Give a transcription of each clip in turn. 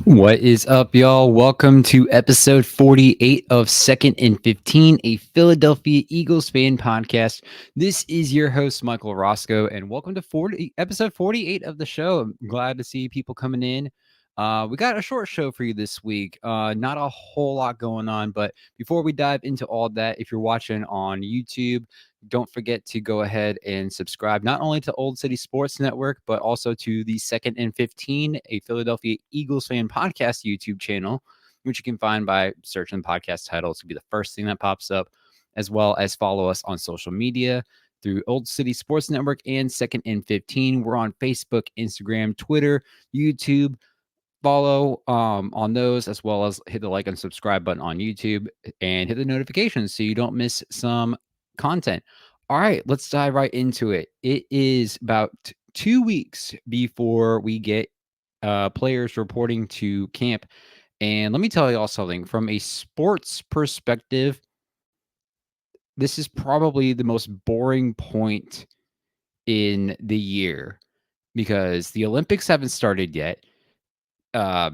What is up, y'all? Welcome to episode 48 of Second and 15, a Philadelphia Eagles fan podcast. This is your host, Michael Roscoe, and welcome to episode 48 of the show. I'm glad to see people coming in. We got a short show for you this week. Not a whole lot going on, but before we dive into all that, if you're watching on YouTube, don't forget to go ahead and subscribe not only to Old City Sports Network, but also to the Second and 15, a Philadelphia Eagles fan podcast YouTube channel, which you can find by searching podcast titles to be the first thing that pops up, as well as follow us on social media through Old City Sports Network and Second and 15. We're on Facebook, Instagram, Twitter, YouTube. Follow on those, as well as hit the like and subscribe button on YouTube and hit the notifications so you don't miss some content. All right, let's dive right into it. It is about 2 weeks before we get players reporting to camp. And let me tell you all something from a sports perspective. This is probably the most boring point in the year because the Olympics haven't started yet. I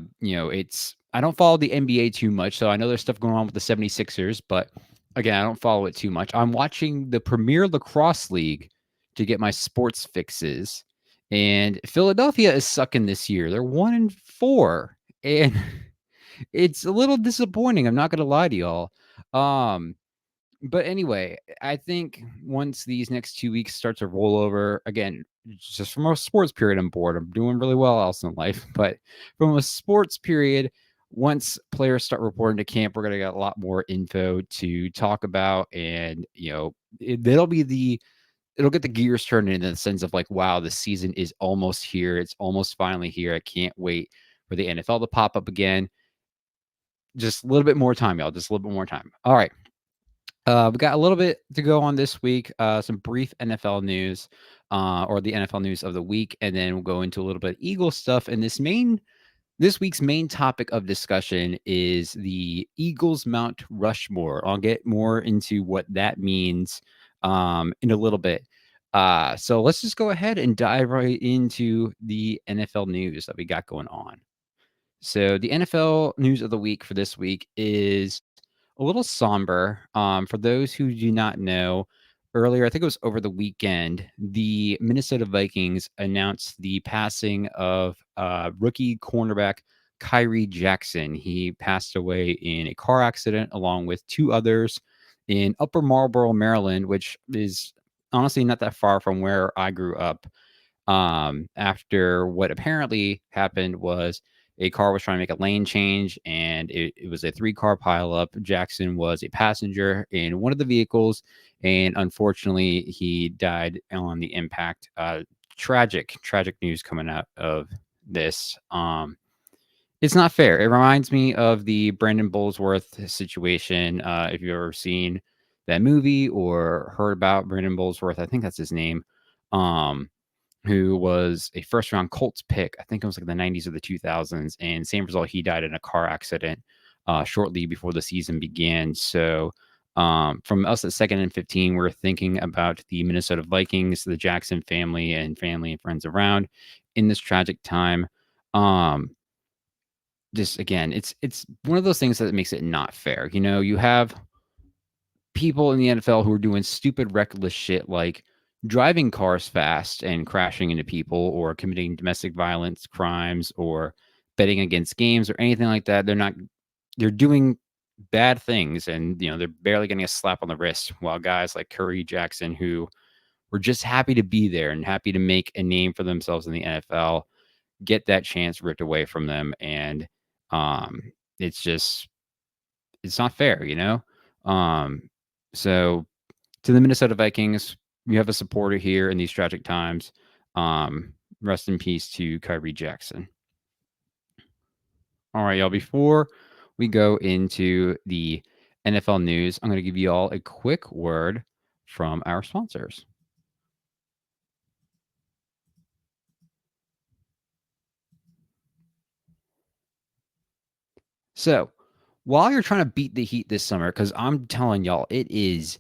don't follow the NBA too much, so I know there's stuff going on with the 76ers, but again, I don't follow it too much. I'm watching the Premier Lacrosse League to get my sports fixes, and Philadelphia is sucking this year. They're 1-4, and it's a little disappointing. I'm not going to lie to y'all. But anyway, I think once these next 2 weeks start to roll over, again, just from a sports period, I'm bored. I'm doing really well else in life. But from a sports period, once players start reporting to camp, we're going to get a lot more info to talk about. And, it'll get the gears turning in the sense of like, wow, the season is almost here. It's almost finally here. I can't wait for the NFL to pop up again. Just a little bit more time, y'all. Just a little bit more time. All right. We got a little bit to go on this week, some brief NFL news, or the NFL news of the week, and then we'll go into a little bit of Eagles stuff. And this week's main topic of discussion is the Eagles Mount Rushmore. I'll get more into what that means in a little bit. So let's just go ahead and dive right into the NFL news that we got going on. So the NFL news of the week for this week is a little somber. For those who do not know, earlier, I think it was over the weekend, the Minnesota Vikings announced the passing of rookie cornerback Kyrie Jackson. He passed away in a car accident along with two others in Upper Marlboro, Maryland, which is honestly not that far from where I grew up. After what apparently happened was a car was trying to make a lane change, and it was a 3-car pileup. Jackson was a passenger in one of the vehicles, and unfortunately, he died on the impact. Tragic news coming out of this. It's not fair. It reminds me of the Brandon Bolesworth situation. If you've ever seen that movie or heard about Brandon Bolesworth, I think that's his name. Who was a first-round Colts pick. I think it was like the 90s or the 2000s. And same result, he died in a car accident shortly before the season began. So from us at Second and 15, we're thinking about the Minnesota Vikings, the Jackson family and friends around in this tragic time. Just again, it's one of those things that makes it not fair. You have people in the NFL who are doing stupid, reckless shit like driving cars fast and crashing into people or committing domestic violence crimes or betting against games or anything like that. They're doing bad things, and they're barely getting a slap on the wrist, while guys like Curry, Jackson, who were just happy to be there and happy to make a name for themselves in the NFL, get that chance ripped away from them. And um, it's just it's not fair. Um, so to the Minnesota Vikings, you have a supporter here in these tragic times. Um, Rest in peace to Kyrie Jackson. All right, y'all. Before we go into the NFL news, I'm going to give you all a quick word from our sponsors. So, while you're trying to beat the heat this summer, because I'm telling y'all, it is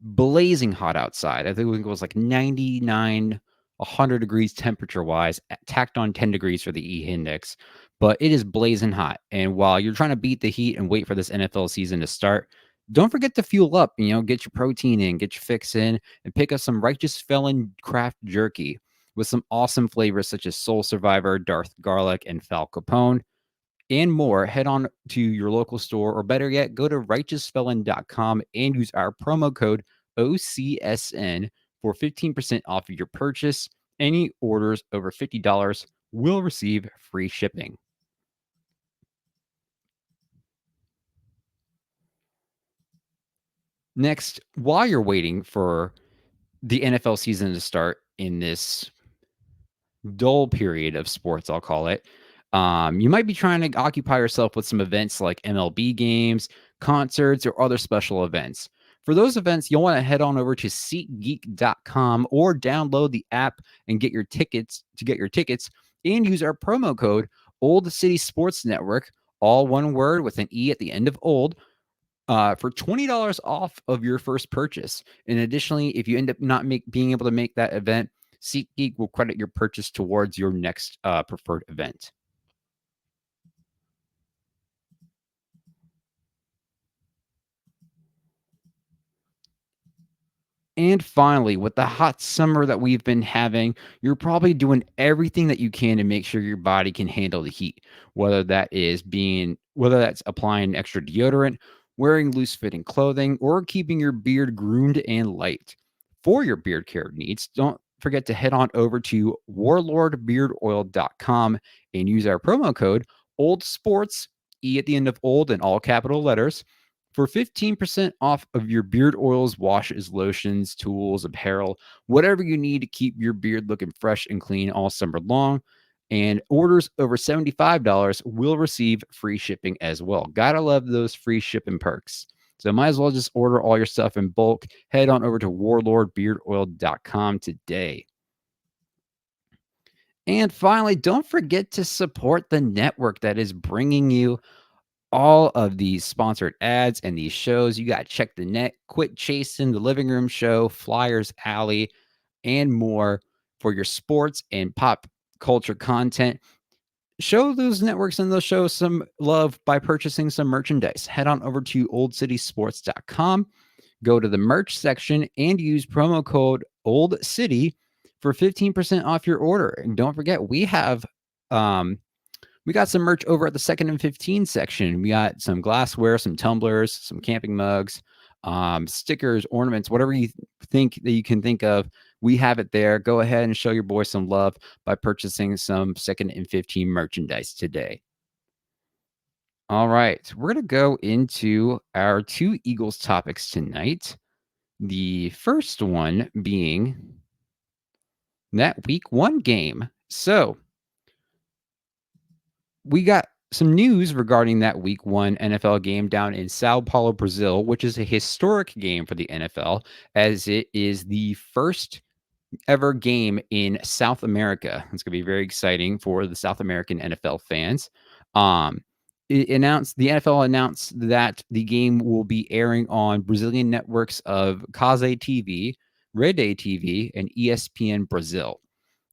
blazing hot outside. I think it was like 99, 100 degrees temperature wise, tacked on 10 degrees for the E index, but it is blazing hot. And while you're trying to beat the heat and wait for this NFL season to start, don't forget to fuel up, get your protein in, get your fix in, and pick up some Righteous Felon craft jerky with some awesome flavors such as Soul Survivor, Darth Garlic, and Fal Capone and more. Head on to your local store, or better yet, go to righteousfelon.com and use our promo code OCSN for 15% off of your purchase. Any orders over $50 will receive free shipping. Next, while you're waiting for the NFL season to start in this dull period of sports, I'll call it. You might be trying to occupy yourself with some events like MLB games, concerts, or other special events. For those events, you'll want to head on over to SeatGeek.com or download the app and get your tickets and use our promo code Old City Sports Network, all one word with an E at the end of old, for $20 off of your first purchase. And additionally, if you end up not being able to make that event, SeatGeek will credit your purchase towards your next preferred event. And finally, with the hot summer that we've been having, you're probably doing everything that you can to make sure your body can handle the heat, whether that's applying extra deodorant, wearing loose fitting clothing, or keeping your beard groomed and light. For your beard care needs, don't forget to head on over to warlordbeardoil.com and use our promo code Old Sports, E at the end of old in all capital letters, for 15% off of your beard oils, washes, lotions, tools, apparel, whatever you need to keep your beard looking fresh and clean all summer long. And orders over $75 will receive free shipping as well. Gotta love those free shipping perks. So might as well just order all your stuff in bulk. Head on over to warlordbeardoil.com today. And finally, don't forget to support the network that is bringing you all of these sponsored ads and these shows. You got to check the net, quit chasing the living room show, Flyers Alley, and more for your sports and pop culture content. Show those networks and those shows some love by purchasing some merchandise. Head on over to oldcitysports.com, go to the merch section, and use promo code Old City for 15% off your order. And don't forget, we got some merch over at the second and 15 section. We got some glassware, some tumblers, some camping mugs, stickers, ornaments, whatever you think that you can think of. We have it there. Go ahead and show your boy some love by purchasing some second and 15 merchandise today. All right. We're going to go into our two Eagles topics tonight. The first one being that week one game. So, we got some news regarding that week one NFL game down in Sao Paulo, Brazil, which is a historic game for the NFL, as it is the first ever game in South America. It's going to be very exciting for the South American NFL fans. The NFL announced that the game will be airing on Brazilian networks of Cazé TV, Rede TV, and ESPN Brazil.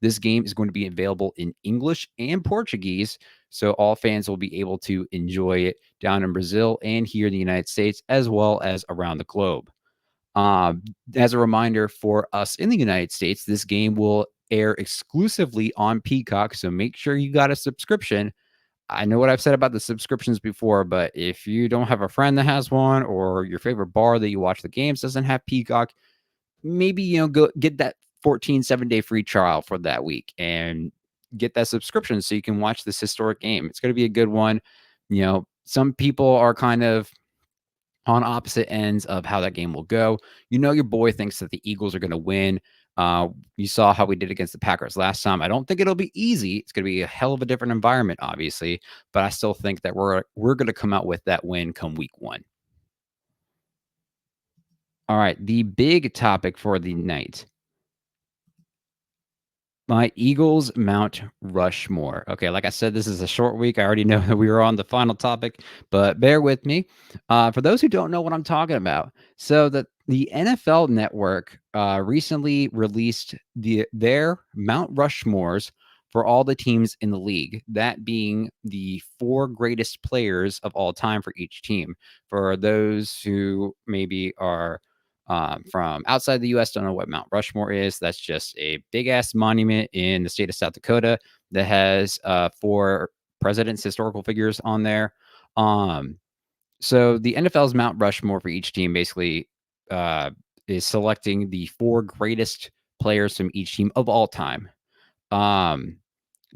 This game is going to be available in English and Portuguese, so all fans will be able to enjoy it down in Brazil and here in the United States, as well as around the globe. As a reminder for us in the United States, this game will air exclusively on Peacock, so make sure you got a subscription. I know what I've said about the subscriptions before, but if you don't have a friend that has one, or your favorite bar that you watch the games doesn't have Peacock, maybe, go get that 14 7-day free trial for that week and get that subscription so you can watch this historic game. It's going to be a good one. Some people are kind of on opposite ends of how that game will go. Your boy thinks that the Eagles are going to win. You saw how we did against the Packers last time. I don't think it'll be easy. It's going to be a hell of a different environment, obviously, but I still think that we're going to come out with that win come week 1. All right, the big topic for the night. My Eagles Mount Rushmore. Okay, like I said, this is a short week. I already know that we were on the final topic, but bear with me. For those who don't know what I'm talking about, so the NFL Network recently released their Mount Rushmores for all the teams in the league, that being the 4 greatest players of all time for each team. For those who maybe are from outside the U.S., don't know what Mount Rushmore is. That's just a big ass monument in the state of South Dakota that has 4 presidents, historical figures on there. So the NFL's Mount Rushmore for each team basically is selecting the 4 greatest players from each team of all time.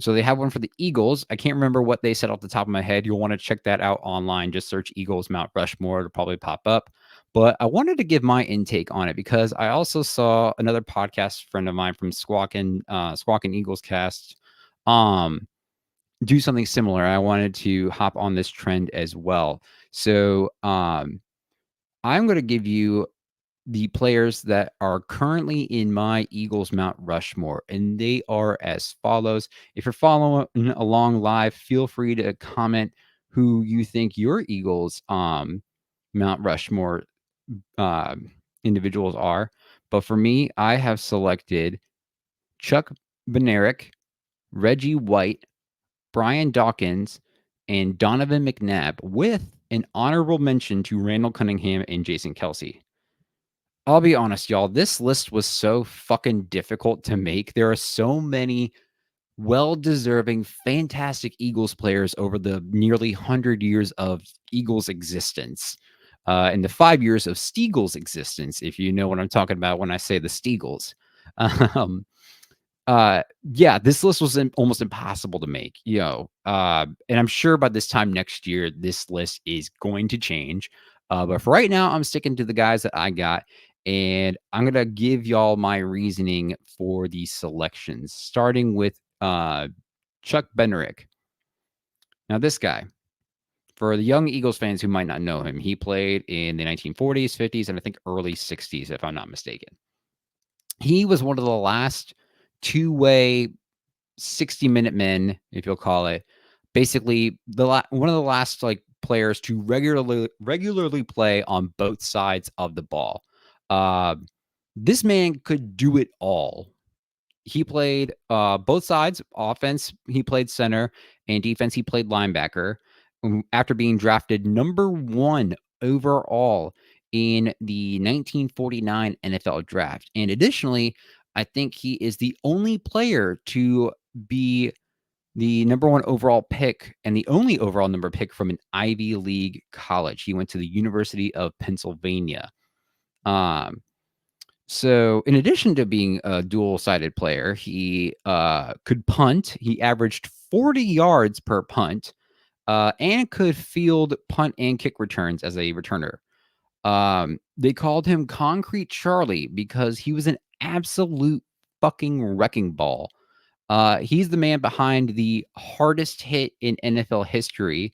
So they have one for the Eagles. I can't remember what they said off the top of my head. You'll want to check that out online. Just search Eagles Mount Rushmore. It'll probably pop up. But I wanted to give my intake on it because I also saw another podcast friend of mine from Squawkin' Eagles Cast do something similar. I wanted to hop on this trend as well. So I'm going to give you the players that are currently in my Eagles Mount Rushmore, and they are as follows. If you're following along live, feel free to comment who you think your Eagles Mount Rushmore individuals are. But for me, I have selected Chuck Bednarik, Reggie White, Brian Dawkins, and Donovan McNabb, with an honorable mention to Randall Cunningham and Jason Kelsey. I'll be honest, y'all, this list was so fucking difficult to make. There are so many well-deserving, fantastic Eagles players over the nearly 100 years of Eagles existence, and the 5 years of Steagles existence, if you know what I'm talking about when I say the Steagles. Um, yeah, this list was almost impossible to make, and I'm sure by this time next year, this list is going to change. But for right now, I'm sticking to the guys that I got, and I'm gonna give y'all my reasoning for these selections, starting with Chuck Bednarik. Now, this guy, for the young Eagles fans who might not know him, he played in the 1940s, 50s, and I think early 60s, if I'm not mistaken. He was one of the last two-way 60-minute men, if you'll call it. Basically, one of the last players to regularly play on both sides of the ball. This man could do it all. He played both sides, offense, he played center, and defense, he played linebacker. After being drafted number 1 overall in the 1949 NFL draft. And additionally, I think he is the only player to be the number 1 overall pick and the only overall number pick from an Ivy League college. He went to the University of Pennsylvania. So in addition to being a dual-sided player, he could punt. He averaged 40 yards per punt, and could field punt and kick returns as a returner. They called him Concrete Charlie because he was an absolute fucking wrecking ball. He's the man behind the hardest hit in NFL history,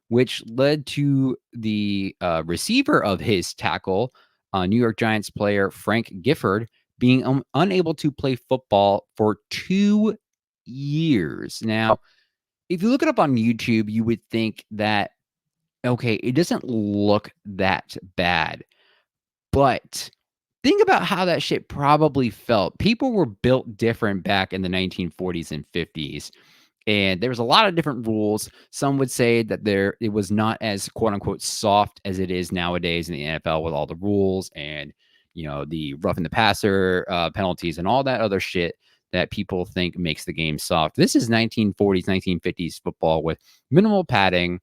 which led to the receiver of his tackle, New York Giants player Frank Gifford, being unable to play football for 2 years. Now, if you look it up on YouTube, you would think that, okay, it doesn't look that bad. But think about how that shit probably felt. People were built different back in the 1940s and 50s. And there was a lot of different rules. Some would say that it was not as quote unquote soft as it is nowadays in the NFL with all the rules and the roughing the passer penalties and all that other shit. that people think makes the game soft. This is 1940s, 1950s football with minimal padding,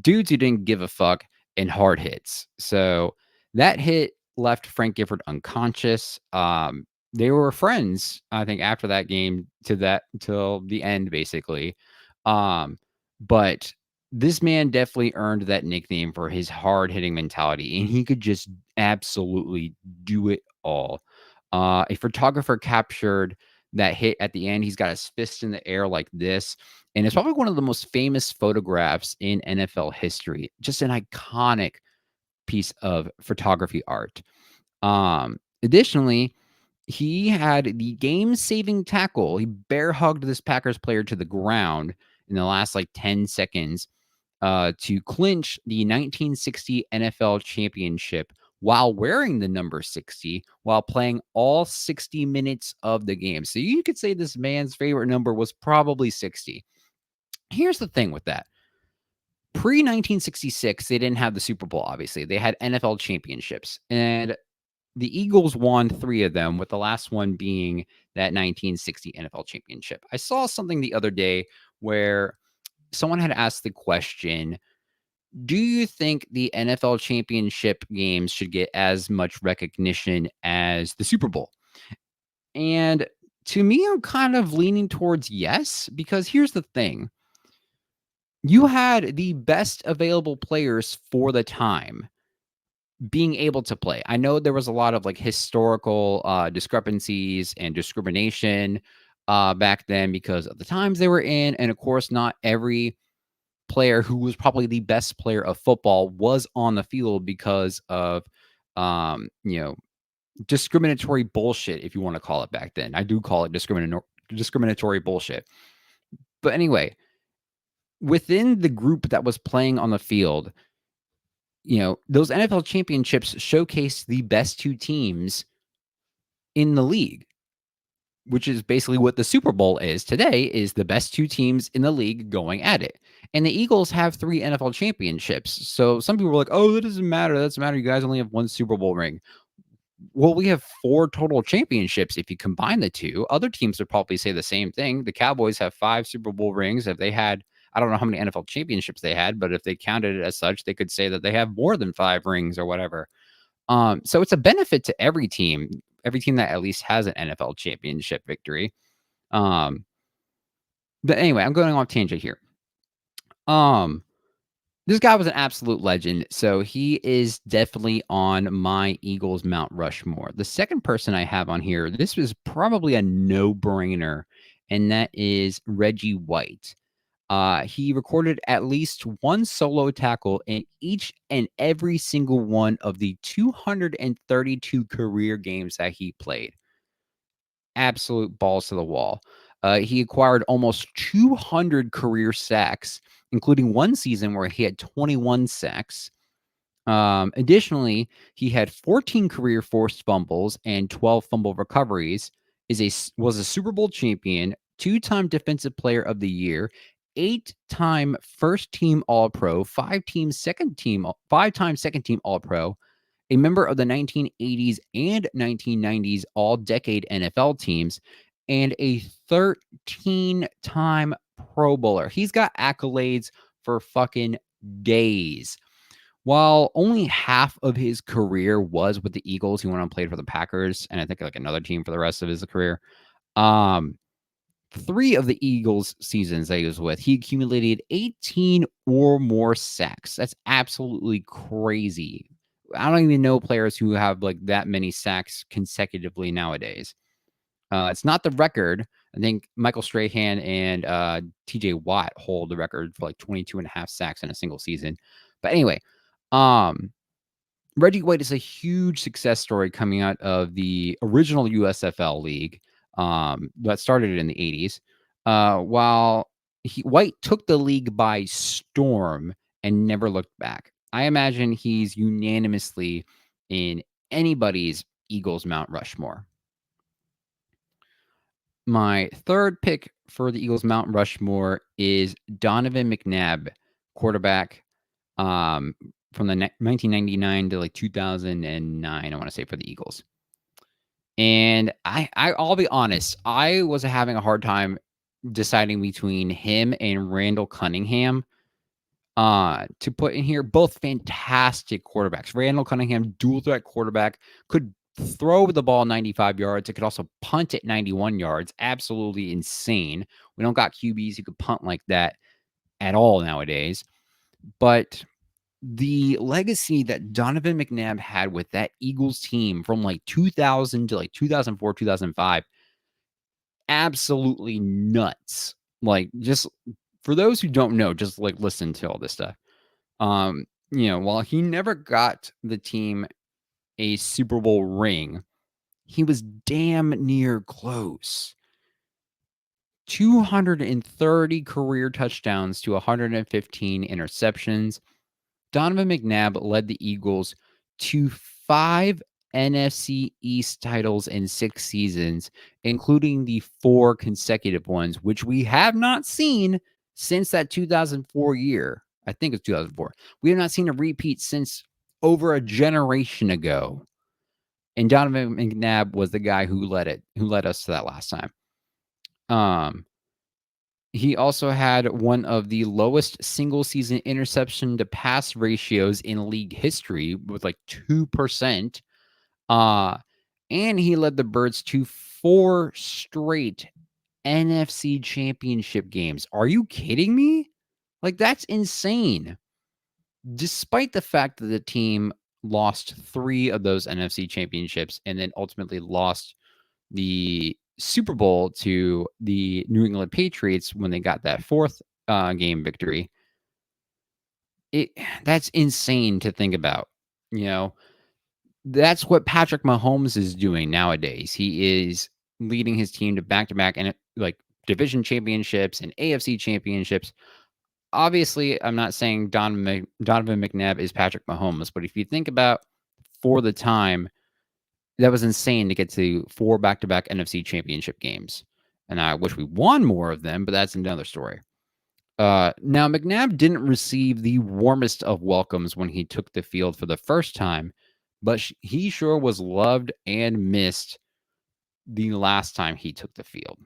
dudes who didn't give a fuck, and hard hits. So that hit left Frank Gifford unconscious. They were friends, I think, after that game to that till the end, basically. Um, but this man definitely earned that nickname for his hard hitting mentality, and he could just absolutely do it all. A photographer captured that hit at the end. He's got his fist in the air like this, and it's probably one of the most famous photographs in NFL history. Just an iconic piece of photography art. Additionally, he had the game-saving tackle. He bear hugged this Packers player to the ground in the last like 10 seconds to clinch the 1960 NFL championship while wearing the number 60 while playing all 60 minutes of the game. So you could say this man's favorite number was probably 60. Here's the thing with that. Pre 1966, they didn't have the Super Bowl, obviously. They had NFL championships. And the Eagles won 3 of them, with the last one being that 1960 NFL championship. I saw something the other day where someone had asked the question, do you think the NFL championship games should get as much recognition as the Super Bowl? And to me, I'm kind of leaning towards yes, because here's the thing. You had the best available players for the time being able to play. I know there was a lot of like historical discrepancies and discrimination back then because of the times they were in. And of course, not every player who was probably the best player of football was on the field because of, you know, discriminatory bullshit, if you want to call it back then. I do call it discriminatory bullshit. But anyway, within the group that was playing on the field, those NFL championships showcase the best 2 teams in the league, which is basically what the Super Bowl is today, is the best 2 teams in the league going at it. And the Eagles have 3 NFL championships. So some people are like, "Oh, that doesn't matter. That doesn't matter. You guys only have 1 Super Bowl ring." Well, we have 4 total championships if you combine the 2. Other teams would probably say the same thing. The Cowboys have 5 Super Bowl rings. If they had, I don't know how many NFL championships they had, but if they counted it as such, they could say that they have more than 5 rings or whatever. So it's a benefit to every team that at least has an NFL championship victory. Um, but anyway, I'm going off tangent here. This guy was an absolute legend, so he is definitely on my Eagles Mount Rushmore. The second person I have on here, this was probably a no-brainer, and that is Reggie White. He recorded at least 1 solo tackle in each and every single one of the 232 career games that he played. Absolute balls to the wall. He acquired almost 200 career sacks, including one season where he had 21 sacks. Additionally, he had 14 career forced fumbles and 12 fumble recoveries. Was a Super Bowl champion, 2-time Defensive Player of the Year, 8-time First Team All Pro, 5-time Second Team All Pro, a member of the 1980s and 1990s All Decade NFL teams, and a 13-time Pro Bowler. He's got accolades for fucking days. While only half of his career was with the Eagles, he went on and played for the Packers and I think like another team for the rest of his career. 3 of the Eagles seasons that he was with, he accumulated 18 or more sacks. That's absolutely crazy. I don't even know players who have like that many sacks consecutively nowadays. It's not the record. I think Michael Strahan and TJ Watt hold the record for like 22 and a half sacks in a single season. But anyway, Reggie White is a huge success story coming out of the original USFL league that started in the 80s. While White took the league by storm and never looked back. I imagine he's unanimously in anybody's Eagles Mount Rushmore. My third pick for the Eagles Mount Rushmore is Donovan McNabb, quarterback from the 1999 to like 2009, I want to say, for the Eagles. And I'll be honest, I was having a hard time deciding between him and Randall Cunningham to put in here. Both fantastic quarterbacks. Randall Cunningham, dual threat quarterback, could throw the ball 95 yards. It could also punt at 91 yards. Absolutely insane. We don't got QBs who could punt like that at all nowadays. But the legacy that Donovan McNabb had with that Eagles team from like 2000 to like 2004, 2005, absolutely nuts. Like, just for those who don't know, just like listen to all this stuff. While he never got the team a Super Bowl ring, he was damn near close. 230 career touchdowns to 115 interceptions. Donovan McNabb led the Eagles to 5 NFC East titles in 6 seasons, including the 4 consecutive ones, which we have not seen since that 2004 year. I think it's 2004. We have not seen a repeat since over a generation ago. And Donovan McNabb was the guy who led us to that last time. He also had one of the lowest single season interception to pass ratios in league history with like 2%. And he led the Birds to 4 straight NFC championship games. Are you kidding me? Like, that's insane. Despite the fact that the team lost 3 of those NFC championships and then ultimately lost the Super Bowl to the New England Patriots when they got that 4th game victory. That's insane to think about. That's what Patrick Mahomes is doing nowadays. He is leading his team to back-to-back and like division championships and AFC championships. Obviously, I'm not saying Donovan McNabb is Patrick Mahomes, but if you think about for the time, that was insane to get to 4 back-to-back NFC championship games. And I wish we won more of them, but that's another story. Now, McNabb didn't receive the warmest of welcomes when he took the field for the first time, but he sure was loved and missed the last time he took the field.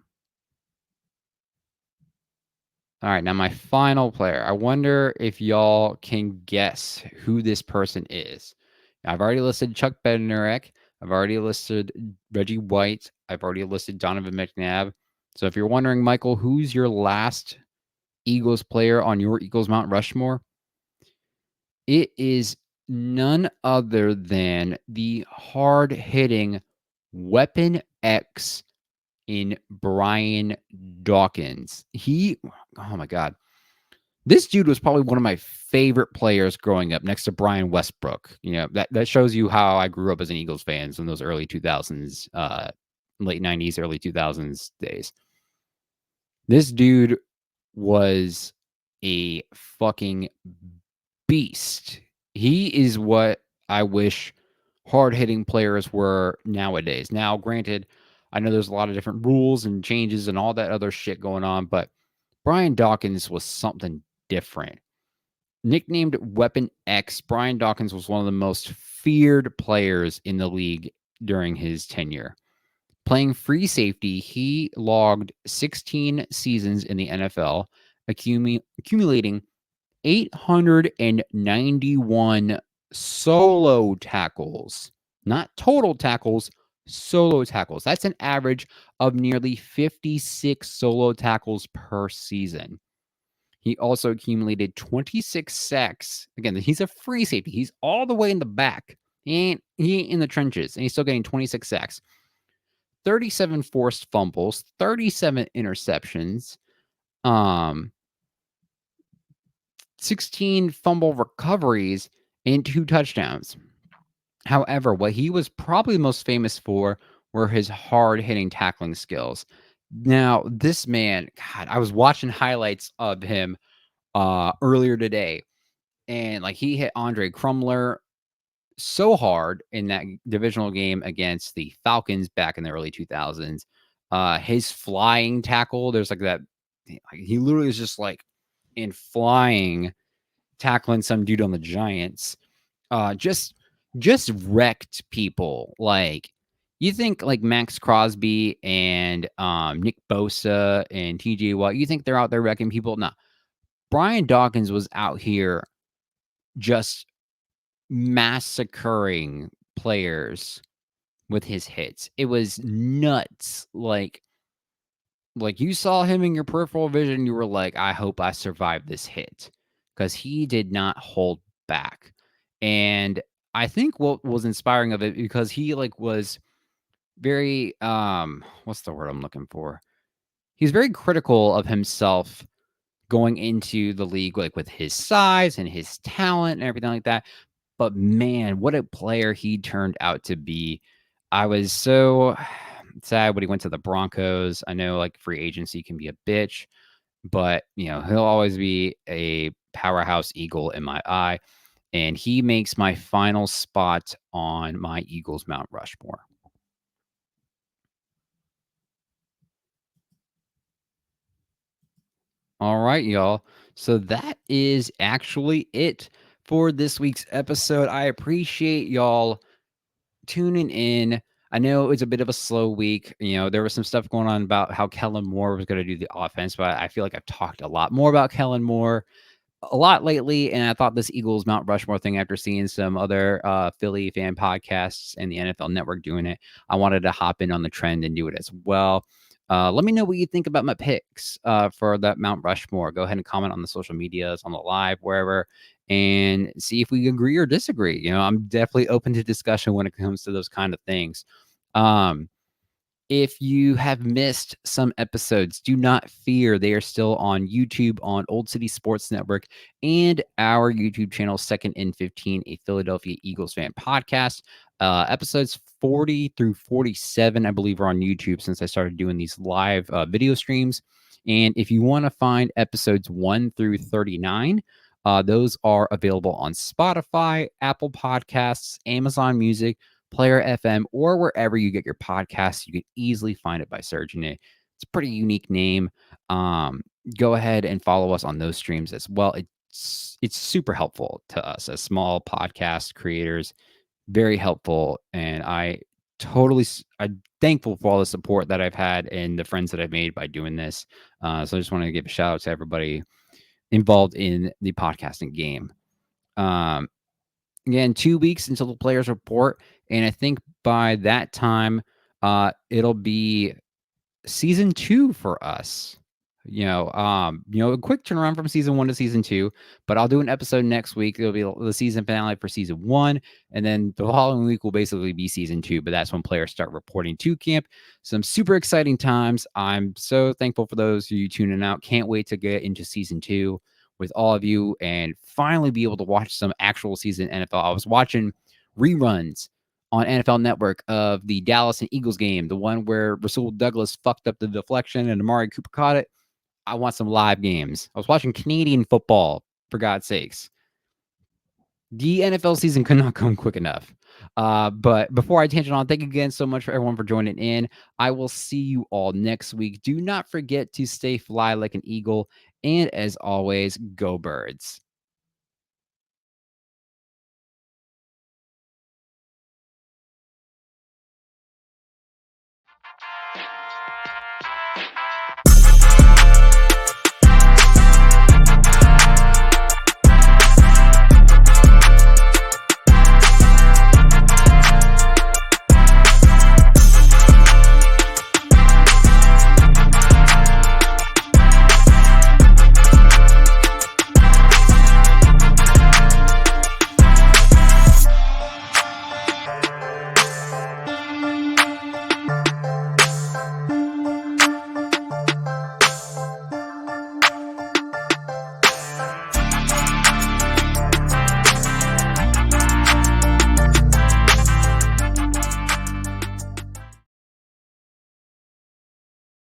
All right, now my final player. I wonder if y'all can guess who this person is. I've already listed Chuck Bednarik. I've already listed Reggie White. I've already listed Donovan McNabb. So if you're wondering, Michael, who's your last Eagles player on your Eagles Mount Rushmore? It is none other than the hard-hitting Weapon X in Brian Dawkins. Oh my God. This dude was probably one of my favorite players growing up next to Brian Westbrook. That shows you how I grew up as an Eagles fan in those early 2000s, late 90s, early 2000s days. This dude was a fucking beast. He is what I wish hard-hitting players were nowadays. Now, granted, I know there's a lot of different rules and changes and all that other shit going on, but Brian Dawkins was something different. Nicknamed Weapon X, Brian Dawkins was one of the most feared players in the league during his tenure. Playing free safety, he logged 16 seasons in the NFL, accumulating 891 solo tackles. Not total tackles, solo tackles. That's an average of nearly 56 solo tackles per season. He also accumulated 26 sacks. Again, he's a free safety. He's all the way in the back. He ain't in the trenches, and he's still getting 26 sacks. 37 forced fumbles, 37 interceptions, 16 fumble recoveries, and 2 touchdowns. However, what he was probably most famous for were his hard-hitting tackling skills. Now, this man, God, I was watching highlights of him earlier today, and like he hit Andre Krumler so hard in that divisional game against the Falcons back in the early 2000s. His flying tackle, there's like that, he literally is just like in flying, tackling some dude on the Giants. Just wrecked people. Like, You think like Max Crosby and Nick Bosa and TJ Watt, you think they're out there wrecking people? No. Brian Dawkins was out here just massacring players with his hits. It was nuts. Like you saw him in your peripheral vision, you were like, I hope I survive this hit. Because he did not hold back. And I think what was inspiring of it, because he like was very what's the word I'm looking for? He's very critical of himself going into the league, like with his size and his talent and everything like that. But man, what a player he turned out to be. I was so sad when he went to the Broncos. I know like free agency can be a bitch, but he'll always be a powerhouse Eagle in my eye. And he makes my final spot on my Eagles Mount Rushmore. All right, y'all. So that is actually it for this week's episode. I appreciate y'all tuning in. I know it's a bit of a slow week. There was some stuff going on about how Kellen Moore was going to do the offense, but I feel like I've talked a lot more about Kellen Moore a lot lately, and I thought this Eagles Mount Rushmore thing, after seeing some other Philly fan podcasts and the NFL Network doing it, I wanted to hop in on the trend and do it as well. Let me know what you think about my picks for that Mount Rushmore. Go ahead and comment on the social medias, on the live, wherever, and see if we agree or disagree. I'm definitely open to discussion when it comes to those kind of things. Um, if you have missed some episodes, do not fear. They are still on YouTube, on Old City Sports Network, and our YouTube channel, Second and 15, a Philadelphia Eagles fan podcast. Episodes 40 through 47, I believe, are on YouTube since I started doing these live video streams. And if you want to find episodes 1 through 39, those are available on Spotify, Apple Podcasts, Amazon Music, Player FM, or wherever you get your podcasts. You can easily find it by searching it. It's a pretty unique name. Go ahead and follow us on those streams as well. It's super helpful to us as small podcast creators. Very helpful, and I'm thankful for all the support that I've had and the friends that I've made by doing this. So I just want to give a shout out to everybody involved in the podcasting game. Um, Again, 2 weeks until the players report, and I think by that time, it'll be season 2 for us. A quick turnaround from season 1 to season 2, but I'll do an episode next week. It'll be the season finale for season 1, and then the following week will basically be season 2, but that's when players start reporting to camp. Some super exciting times. I'm so thankful for those of you tuning out. Can't wait to get into season 2 with all of you and finally be able to watch some actual season NFL. I was watching reruns on NFL Network of the Dallas and Eagles game, the one where Rasul Douglas fucked up the deflection and Amari Cooper caught it. I want some live games. I was watching Canadian football, for God's sakes. The NFL season could not come quick enough. But before I tangent on, thank you again so much for everyone for joining in. I will see you all next week. Do not forget to stay fly like an eagle. And as always, go birds.